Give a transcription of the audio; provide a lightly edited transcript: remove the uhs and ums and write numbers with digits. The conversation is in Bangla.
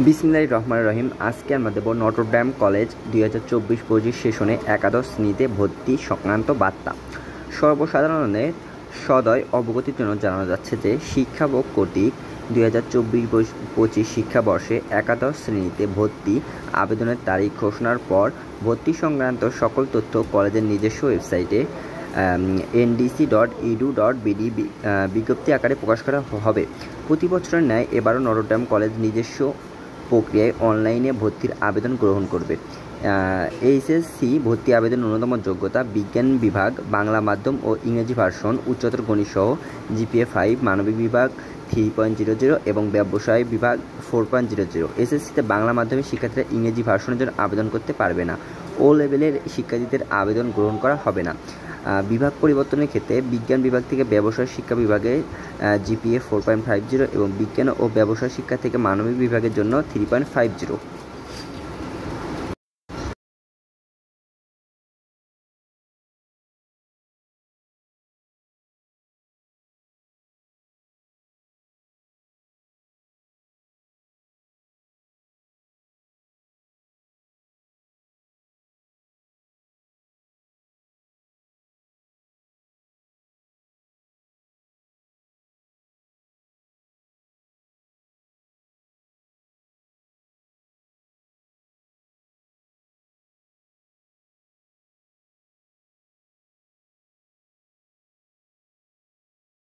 বিসমিল্লাহির রহমানির রহিম। আজকে আমরা দেব নটরডেম কলেজ 2024-25 সেশনে একাদশ শ্রেণীতে ভর্তি সংক্রান্ত বার্তা। সর্বসাধারণের সদয় অবগতির জন্য জানানো যাচ্ছে যে শিক্ষা বোর্ড কর্তৃক 2024-25 শিক্ষাবর্ষে একাদশ শ্রেণীতে ভর্তি আবেদনের তারিখ ঘোষণার পর ভর্তি সংক্রান্ত সকল তথ্য কলেজের নিজস্ব ওয়েবসাইটে ndc.edu.bd বিজ্ঞপ্তি আকারে প্রকাশ করা হবে। প্রতি বছরের ন্যায় এবারও নটরডেম কলেজ নিজস্ব প্রক্রিয়ায় অনলাইনে ভর্তির আবেদন গ্রহণ করবে। এইচএসসি ভর্তি আবেদন ন্যূনতম যোগ্যতা বিজ্ঞান বিভাগ, বাংলা মাধ্যম ও ইংরেজি ভার্সন, উচ্চতর গণিত সহ জিপিএ 5, মানবিক বিভাগ 3.00 এবং ব্যবসায় বিভাগ 4.00। এসএসসিতে বাংলা মাধ্যমের শিক্ষার্থীরা ইংরেজি ভার্সনের জন্য আবেদন করতে পারবে না। ও লেভেলের শিক্ষার্থীদের আবেদন গ্রহণ করা হবে না। বিভাগ পরিবর্তনের ক্ষেত্রে বিজ্ঞান বিভাগ থেকে ব্যবসায় শিক্ষা বিভাগে জিপিএ 4.50 এবং বিজ্ঞান ও ব্যবসায় শিক্ষা থেকে মানবিক বিভাগের জন্য 3.50।